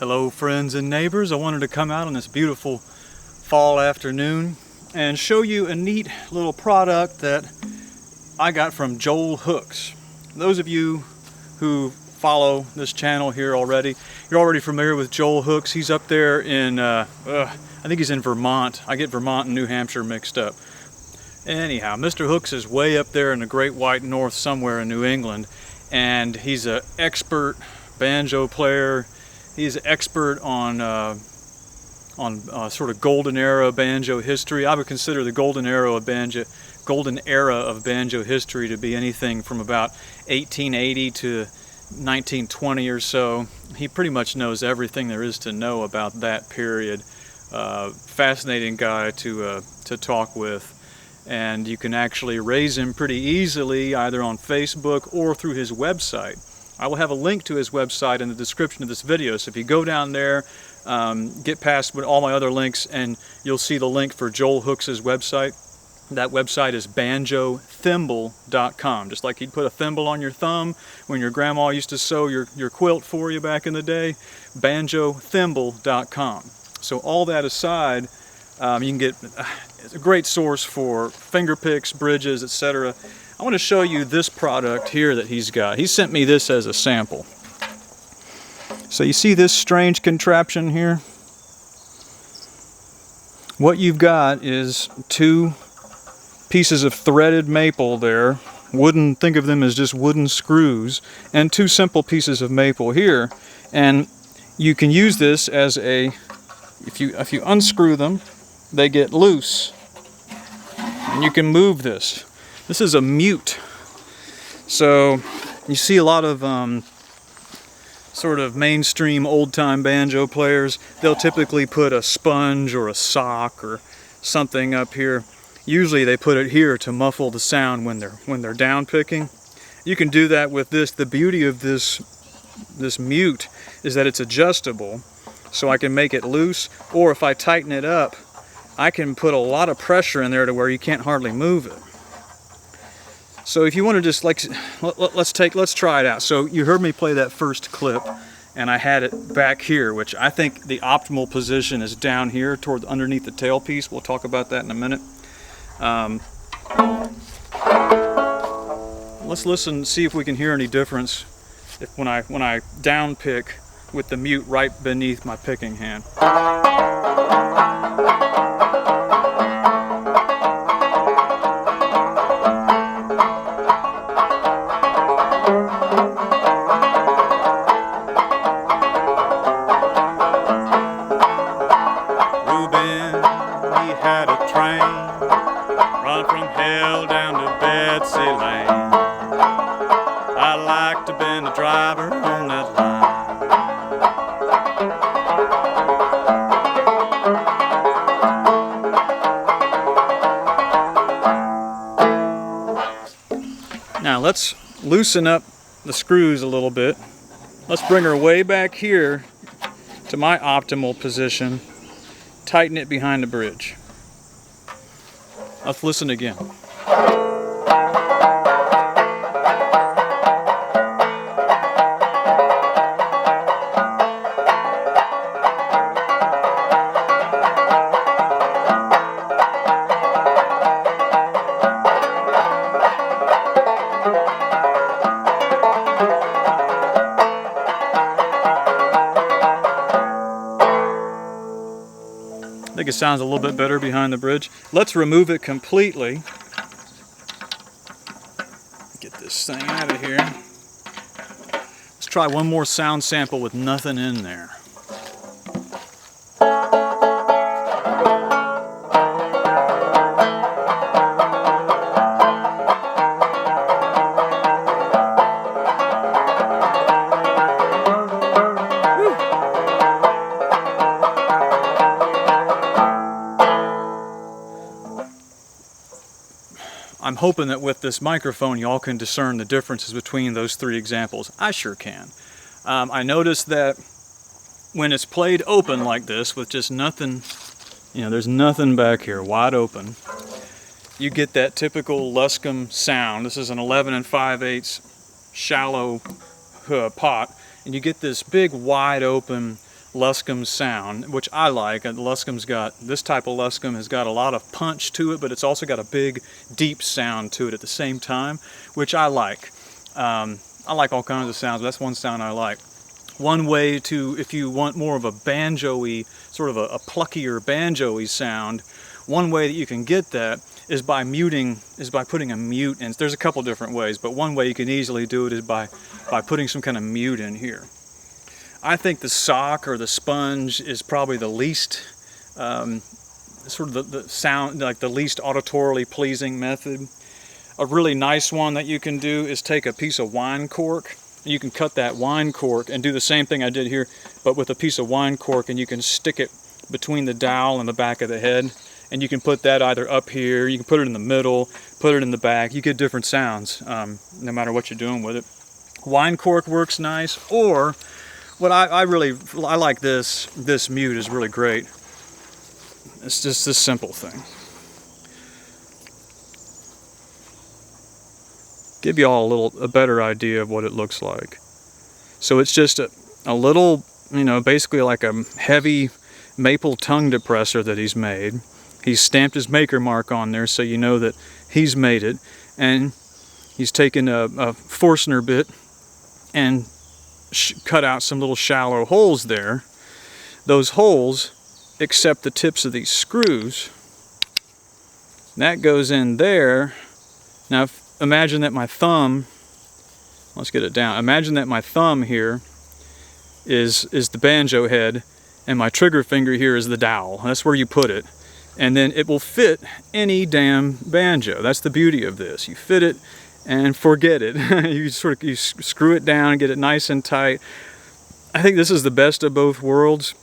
Hello friends and neighbors. I wanted to come out on this beautiful fall afternoon and show you a neat little product that I got from Joel Hooks. Those of you who follow this channel here already, you're already familiar with Joel Hooks. He's up there in, I think he's in Vermont. I get Vermont and New Hampshire mixed up. Anyhow, Mr. Hooks is way up there in the Great White North somewhere in New England, and he's an expert banjo player. He's an expert on sort of golden era banjo history. I would consider the golden era of banjo history to be anything from about 1880 to 1920 or so. He pretty much knows everything there is to know about that period. Fascinating guy to talk with, and you can actually raise him pretty easily either on Facebook or through his website. I will have a link to his website in the description of this video, so if you go down there, get past all my other links, and you'll see the link for Joel Hooks' website. That website is banjothimble.com. Just like you'd put a thimble on your thumb when your grandma used to sew your quilt for you back in the day, banjothimble.com. So all that aside, you can get a great source for finger picks, bridges, etc. I want to show you this product here that he's got. He sent me this as a sample. So you see this strange contraption here? What you've got is two pieces of threaded maple there, wooden, think of them as just wooden screws, and two simple pieces of maple here. And you can use this as a, if you unscrew them, they get loose. And you can move this. This is a mute. So you see a lot of sort of mainstream old-time banjo players, they'll typically put a sponge or a sock or something up here. Usually they put it here to muffle the sound when they're down picking. You can do that with this. The beauty of this mute is that it's adjustable, so I can make it loose, or if I tighten it up, I can put a lot of pressure in there to where you can't hardly move it. So if you want to just let's try it out. So you heard me play that first clip, and I had it back here, which I think the optimal position is down here toward underneath the tailpiece. We'll talk about that in a minute. Let's listen, see if we can hear any difference when I down pick with the mute right beneath my picking hand. Had a train run from hell down to Betsy Lane. I like to been the driver on that line. Now let's loosen up the screws a little bit. Let's bring her way back here to my optimal position. Tighten it behind the bridge. Let's listen again. I think it sounds a little bit better behind the bridge. Let's remove it completely. Get this thing out of here. Let's try one more sound sample with nothing in there. I'm hoping that with this microphone y'all can discern the differences between those three examples. I sure can. I noticed that when it's played open like this with just nothing, there's nothing back here, wide open, you get that typical Luscombe sound. This is an 11 5/8 shallow pot, and you get this big wide open Luscombe sound, which I like. Luscombe's got, this type of Luscombe has got a lot of punch to it, but it's also got a big, deep sound to it at the same time, which I like. I like all kinds of sounds, but that's one sound I like. One way to, if you want more of a banjo-y, sort of a pluckier banjo-y sound, one way that you can get that is by putting a mute in. There's a couple different ways, but one way you can easily do it is by putting some kind of mute in here. I think the sock or the sponge is probably the least, sort of the sound, like the least auditorily pleasing method. A really nice one that you can do is take a piece of wine cork. You can cut that wine cork and do the same thing I did here, but with a piece of wine cork, and you can stick it between the dowel and the back of the head. And you can put that either up here, you can put it in the middle, put it in the back. You get different sounds no matter what you're doing with it. Wine cork works nice, or what I like this mute is really great. It's just this simple thing. Give you all a better idea of what it looks like. So it's just a little, basically like a heavy maple tongue depressor that he's made. He's stamped his maker mark on there so you know that he's made it. And he's taken a Forstner bit and cut out some little shallow holes there. Those holes accept the tips of these screws. That goes in there. Now imagine that my thumb, let's get it down. Imagine that my thumb here is the banjo head and my trigger finger here is the dowel. That's where you put it. And then it will fit any damn banjo. That's the beauty of this. You fit it and forget it. you screw it down and get it nice and tight. I think this is the best of both worlds.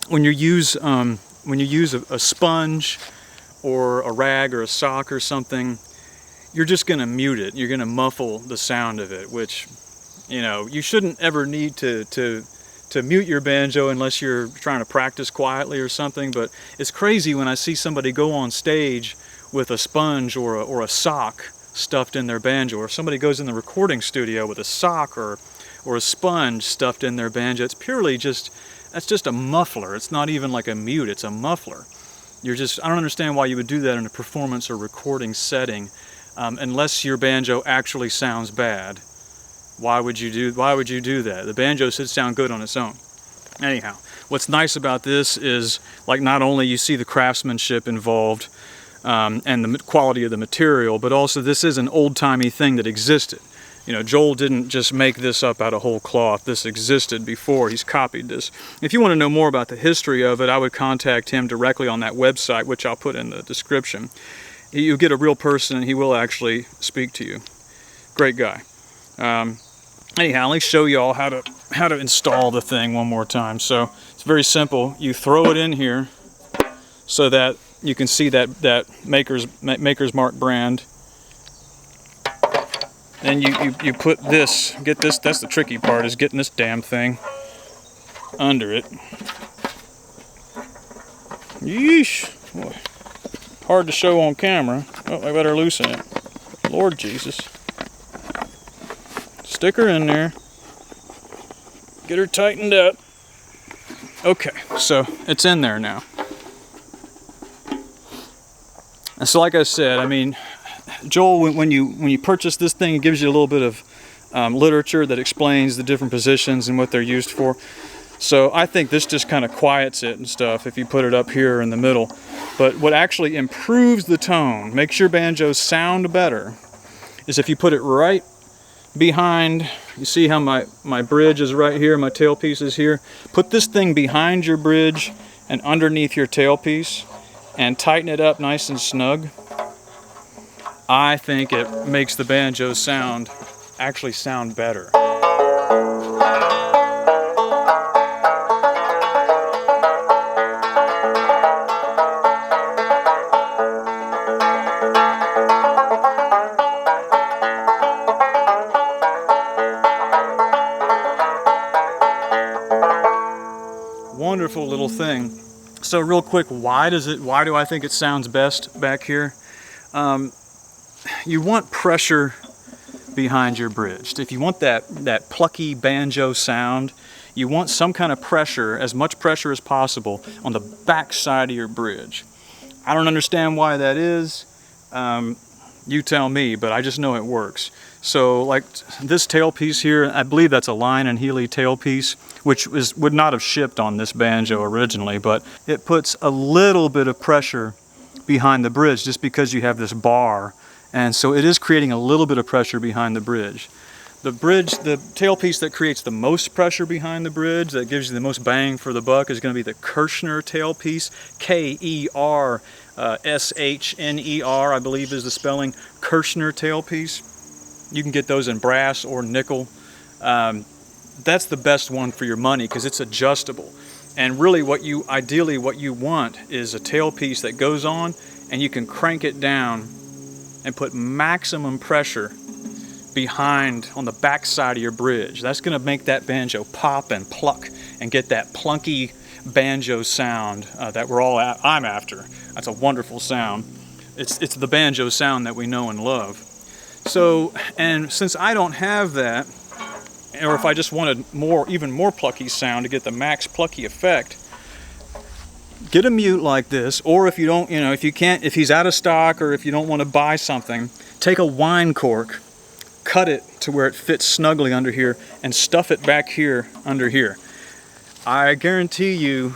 When you use a sponge or a rag or a sock or something, you're just going to mute it. You're going to muffle the sound of it, which, you shouldn't ever need to mute your banjo unless you're trying to practice quietly or something. But it's crazy when I see somebody go on stage with a sponge or a sock stuffed in their banjo, or somebody goes in the recording studio with a sock or a sponge stuffed in their banjo. It's purely that's just a muffler. It's not even like a mute, it's a muffler. I don't understand why you would do that in a performance or recording setting unless your banjo actually sounds bad. Why would you do that? The banjo should sound good on its own. Anyhow, what's nice about this is, like, not only you see the craftsmanship involved and the quality of the material, but also this is an old-timey thing that existed. Joel didn't just make this up out of whole cloth. This existed before. He's copied this. If you want to know more about the history of it, I would contact him directly on that website, which I'll put in the description. You get a real person and he will actually speak to you. Great guy. Anyhow, let me show you all how to install the thing one more time. So it's very simple. You throw it in here so that you can see that Maker's Mark brand. Then you put this, get this, that's the tricky part, is getting this damn thing under it. Yeesh. Boy, hard to show on camera. Oh, I better loosen it. Lord Jesus. Stick her in there. Get her tightened up. Okay, so it's in there now. And so, like I said, Joel, when you purchase this thing, it gives you a little bit of literature that explains the different positions and what they're used for. So I think this just kind of quiets it and stuff if you put it up here in the middle. But what actually improves the tone, makes your banjo sound better, is if you put it right behind. You see how my bridge is right here, my tailpiece is here. Put this thing behind your bridge and underneath your tailpiece and tighten it up nice and snug. I think it makes the banjo actually sound better. Wonderful little thing. So real quick, why do I think it sounds best back here? You want pressure behind your bridge. If you want that plucky banjo sound, you want some kind of pressure, as much pressure as possible, on the back side of your bridge. I don't understand why that is. You tell me, but I just know it works. So like this tailpiece here, I believe that's a Line and Healy tailpiece, which would not have shipped on this banjo originally, but it puts a little bit of pressure behind the bridge just because you have this bar, and so it is creating a little bit of pressure behind the bridge. The tailpiece that creates the most pressure behind the bridge, that gives you the most bang for the buck, is going to be the Kirschner tailpiece. K-E-R-S-H-N-E-R, I believe is the spelling. Kirschner tailpiece. You can get those in brass or nickel. That's the best one for your money because it's adjustable. And really ideally what you want is a tailpiece that goes on and you can crank it down and put maximum pressure behind on the back side of your bridge. That's going to make that banjo pop and pluck and get that plunky banjo sound that I'm after. That's a wonderful sound. It's the banjo sound that we know and love. So, and since I don't have that, or if I just wanted even more plucky sound to get the max plucky effect, get a mute like this, or if you don't, if he's out of stock or if you don't want to buy something, take a wine cork, cut it to where it fits snugly under here, and stuff it back here under here. I guarantee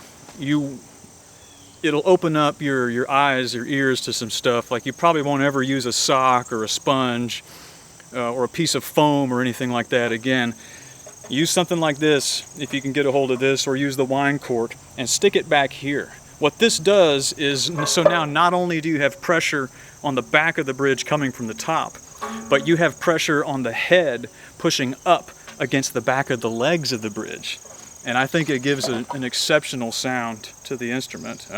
it'll open up your eyes, your ears to some stuff. Like you probably won't ever use a sock or a sponge or a piece of foam or anything like that again. Use something like this if you can get a hold of this, or use the wine cork and stick it back here. What this does is, so now not only do you have pressure on the back of the bridge coming from the top, but you have pressure on the head pushing up against the back of the legs of the bridge. And I think it gives an exceptional sound to the instrument.